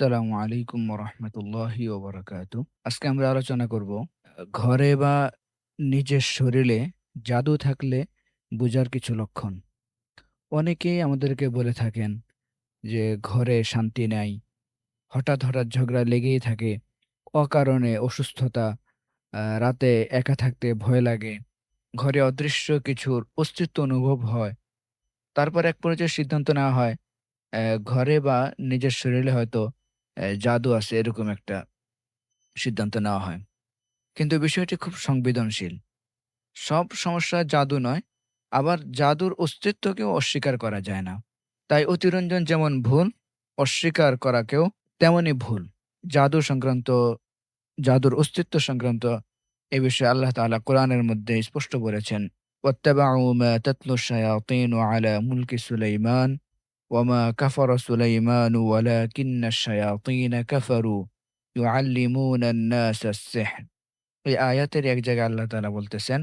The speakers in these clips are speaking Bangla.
আসসালামু আলাইকুম রহমতুল্লাহি ওবরাকাতু। আজকে আমরা আলোচনা করব ঘরে বা নিজের শরীরে জাদু থাকলে বোঝার কিছু লক্ষণ। অনেকেই আমাদেরকে বলে থাকেন যে ঘরে শান্তি নাই, হঠাৎ হঠাৎ ঝগড়া লেগেই থাকে, অকারণে অসুস্থতা, রাতে একা থাকতে ভয় লাগে, ঘরে অদৃশ্য কিছুর অস্তিত্ব অনুভব হয়। তারপর এক পর্যায়ে সিদ্ধান্ত নেওয়া হয় ঘরে বা নিজের শরীরে হয়তো জাদু আছে, এরকম একটা সিদ্ধান্ত নেওয়া হয়। কিন্তু বিষয়টি খুব সংবেদনশীল। সব সমস্যা জাদু নয়, আবার জাদুর অস্তিত্বকেও অস্বীকার করা যায় না। তাই অতিরঞ্জন যেমন ভুল, অস্বীকার করাকেও তেমনই ভুল। জাদু সংক্রান্ত জাদুর অস্তিত্ব সংক্রান্ত এ বিষয়ে আল্লাহ তাআলা কোরআনের মধ্যে স্পষ্ট বলেছেন, ওয়াত্তাবাউ মা তাতলু শায়াতিনু আলা মুলকি সুলাইমান ওয়ামা কাফারা সুলাইমানু ওয়ালাকিন্নাশ শায়াতিনা কাফারু ইউআল্লিমুনা আন-নাসা আস-সিহর। এই আয়াতের এক জায়গায় আল্লাহ তাআলা বলতেছেন,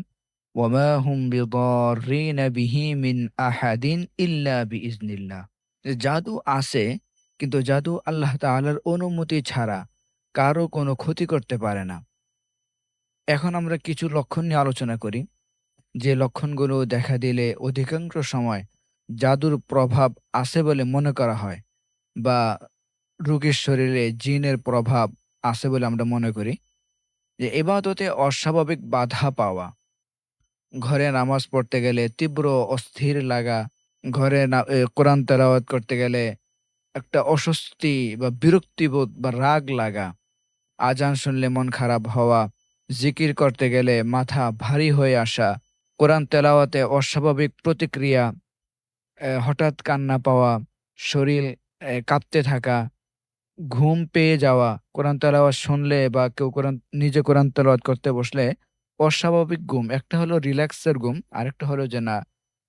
ওয়ামা হুম বিদাররিনা বিহি মিন আহাদিন ইল্লা বিইজনিল্লাহ। যে জাদু আছে, কিন্তু জাদু আল্লাহ তাআলার অনুমতি ছাড়া কারো কোনো ক্ষতি করতে পারে না। এখন আমরা কিছু লক্ষণ নিয়ে আলোচনা করি, যে লক্ষণগুলো দেখা দিলে অধিকাংশ সময় জাদুর প্রভাব আছে বলে মনে করা হয়, বা রোগীর শরীরে জিনের প্রভাব আছে বলে আমরা মনে করি। যে ইবাদতে অস্বাভাবিক বাধা পাওয়া, ঘরে নামাজ পড়তে গেলে তীব্র অস্থির লাগা, ঘরে কোরআন তেলাওয়াত করতে গেলে একটা অস্বস্তি বা বিরক্তিবোধ বা রাগ লাগা, আজান শুনলে মন খারাপ হওয়া, জিকির করতে গেলে মাথা ভারী হয়ে আসা, কোরআন তেলাওয়াতে অস্বাভাবিক প্রতিক্রিয়া, হঠাৎ কান্না পাওয়া, শরীর কাঁপতে থাকা, ঘুম পেয়ে যাওয়া, কোরআন তেলাওয়াত শুনলে বা কেউ নিজে কোরআন তেলাওয়াত করতে বসলে অস্বাভাবিক ঘুম। একটা হলো রিল্যাক্সের ঘুম, আরেকটা হলো যে না,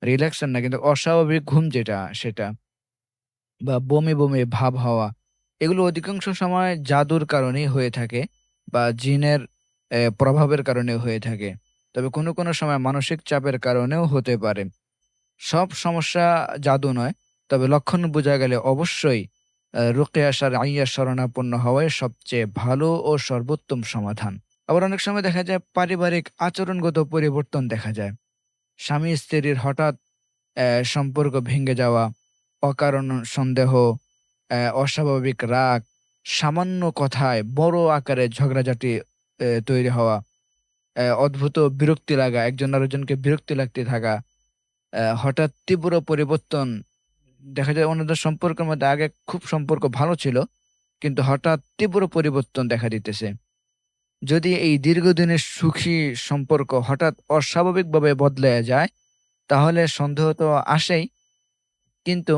রিল্যাক্সের না কিন্তু অস্বাভাবিক ঘুম যেটা সেটা, বা বমি, বমি ভাব হওয়া। এগুলো অধিকাংশ সময় জাদুর কারণেই হয়ে থাকে, বা জিনের প্রভাবের কারণে হয়ে থাকে। তবে কোনো সময় মানসিক চাপের কারণেও হতে পারে। সব সমস্যা জাদু নয়, তবে লক্ষণ বোঝা গেলে অবশ্যই রুকিয়া শারঈয়া শরণাপন্ন হওয়াই সবচেয়ে ভালো ও সর্বোত্তম সমাধান। আবার অনেক সময় দেখা যায় পারিবারিক আচরণগত পরিবর্তন দেখা যায়। স্বামী-স্ত্রীর হঠাৎ সম্পর্ক ভেঙে যাওয়া, অকারণ সন্দেহ, অস্বাভাবিক রাগ, সামান্য কথায় বড় আকারে ঝগড়াঝাটি তৈরি হওয়া, অদ্ভুত বিরক্তি লাগা, একজন আরেকজনকে বিরক্তি লাগতে থাকা, হঠাৎ তীব্র পরিবর্তন দেখা যায় ওনাদের সম্পর্কের মধ্যে আগে খুব সম্পর্ক ভালো ছিল, কিন্তু হঠাৎ তীব্র পরিবর্তন দেখা দিতেছে। যদি এই দীর্ঘদিনের সুখী সম্পর্ক হঠাৎ অস্বাভাবিকভাবে বদলায়া যায়, তাহলে সন্দেহ তো আসেই। কিন্তু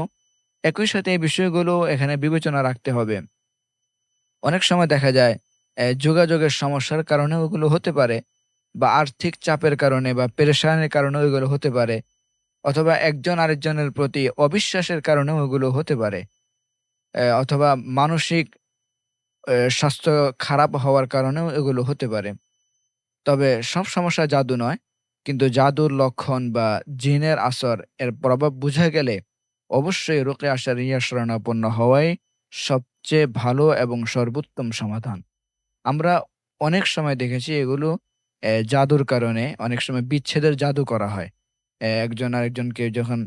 একই সাথে এই বিষয়গুলো এখানে বিবেচনা রাখতে হবে। অনেক সময় দেখা যায় যোগাযোগের সমস্যার কারণেও এগুলো হতে পারে, বা আর্থিক চাপের কারণে বা পেরেশানির কারণেও এগুলো হতে পারে, অথবা একজন আরেকজনের প্রতি অবিশ্বাসের কারণেও এগুলো হতে পারে। অথবা মানসিক স্বাস্থ্য খারাপ হওয়ার কারণেও এগুলো হতে পারে। তবে সব সমস্যা জাদু নয়, কিন্তু জাদুর লক্ষণ বা জিনের আসর এর প্রভাব বুঝা গেলে অবশ্যই রুকিয়া শারঈয়া শরণাপন্ন হওয়াই সবচেয়ে ভালো এবং সর্বোত্তম সমাধান। আমরা অনেক সময় দেখেছি এগুলো জাদুর কারণে অনেক সময় বিচ্ছেদের জাদু করা হয়। একজন আরেকজনকে যখন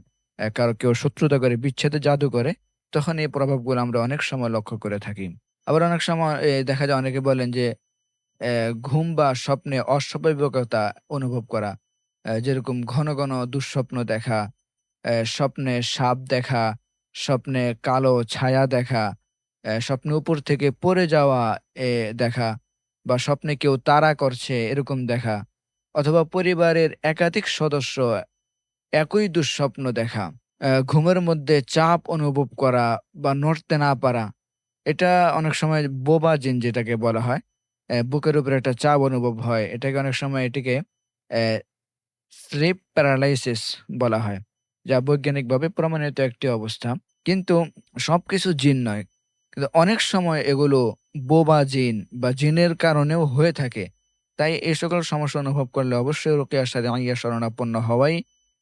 কারো কেউ শত্রুতা করে বিচ্ছেদের জাদু করে, তখন এই প্রভাবগুলো আমরা অনেক সময় লক্ষ্য করে থাকি। আবার অনেক সময় দেখা যায় অনেকে বলেন যে ঘুম বা স্বপ্নে অস্বাভাবিকতা অনুভব করা। যেরকম ঘন, ঘন দুঃস্বপ্ন দেখা, স্বপ্নে সাপ দেখা, স্বপ্নে কালো ছায়া দেখা, স্বপ্নে উপর থেকে পড়ে যাওয়া দেখা, বা স্বপ্নে কেউ তাড়া করছে এরকম দেখা, অথবা পরিবারের একাধিক সদস্য একই দুঃস্বপ্ন দেখা, ঘুমের মধ্যে চাপ অনুভব করা বা নড়তে না পারা। এটা অনেক সময় বোবা জিন যেটাকে বলা হয়। বুকের উপরে একটা চাপ অনুভব হয়। এটাকে অনেক সময় এটিকে অ্যা স্লিপ প্যারালাইসিস বলা হয়। যা বৈজ্ঞানিকভাবে প্রমাণিত একটি অবস্থা। কিন্তু সবকিছু জিন নয়। কিন্তু অনেক সময় এগুলো বোবা জিন বা জিনের কারণেও হয়ে থাকে। তাই এই সকল সমস্যা অনুভব করলে অবশ্যই রুকিয়া শারঈয়া শরণাপন্ন হওয়াই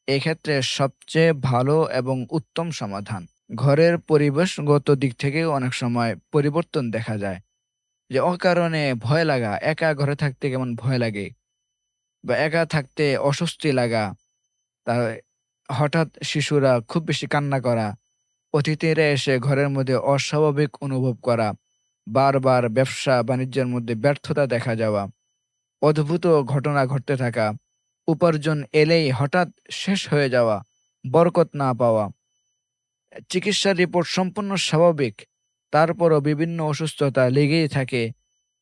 এক্ষেত্রে সবচেয়ে ভালো এবং উত্তম সমাধান। ঘরের পরিবেশগত দিক থেকেও অনেক সময় পরিবর্তন দেখা যায়। যে অকারণে ভয় লাগা, একা ঘরে থাকতে কেমন ভয় লাগে বা একা থাকতে অস্বস্তি লাগা, তা হঠাৎ শিশুরা খুব বেশি কান্না করা, অতিথিরা এসে ঘরের মধ্যে অস্বাভাবিক অনুভব করা, বারবার ব্যবসা-বাণিজ্যের মধ্যে ব্যর্থতা দেখা যাওয়া, অদ্ভুত ঘটনা ঘটতে থাকা, উপার্জন এলেই হঠাৎ শেষ হয়ে যাওয়া, বরকত না পাওয়া। চিকিৎসার রিপোর্ট সম্পূর্ণ স্বাভাবিক। তারপরও বিভিন্ন অসুস্থতা লেগেই থাকে।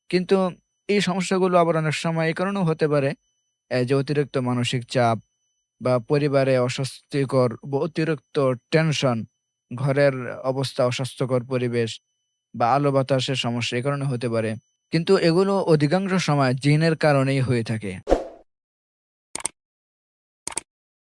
কিন্তু এই সমস্যাগুলো আবার অনেক সময় এই কারণেও হতে পারে যে অতিরিক্ত মানসিক চাপ বা পরিবারে অস্বস্তিকর বা অতিরিক্ত টেনশন, ঘরের অবস্থা অস্বাস্থ্যকর পরিবেশ বা আলো বাতাসের সমস্যা এ কারণে হতে পারে। কিন্তু এগুলো অধিকাংশ সময় জিনের কারণেই হয়ে থাকে।